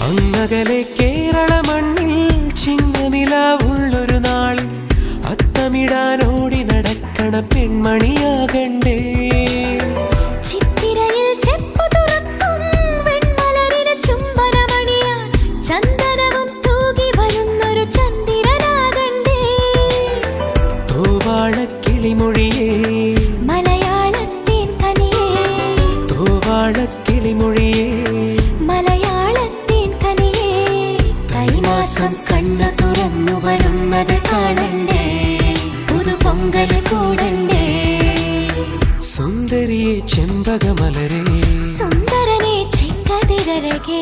അങ്ങകലെ കേരള മണ്ണിൽ ചിങ്ങനിലാവുള്ളൊരു നാളിൽ അത്തമിടാനോടി നടക്കണ പെൺമണിയാകണ്ടേ. ചിത്തിരയിൽ ചെപ്പു തുറക്കും വെൺമലരിന് ചുംബനമണിയാൻ ചന്ദനവും തൂകി വരുന്നൊരു ചന്ദ്രനാകണ്ടേ. തൂവാളക്കിളിമൊഴിയേ മലയാളത്തിൻ കനിയേ, തൂവാളക്കിളിമൊഴിയേ മലയാളത്തിൻ കനിയേ. തൈമാസം കണ്ണു തുറന്നു വരുന്നത് കാണണ്ടേ, പുതുപൊങ്കല് കൂടണ്ടേ. സുന്ദരിയെ ചെമ്പകമലരേ, സുന്ദരനെ ചെങ്കതിരഴകേ.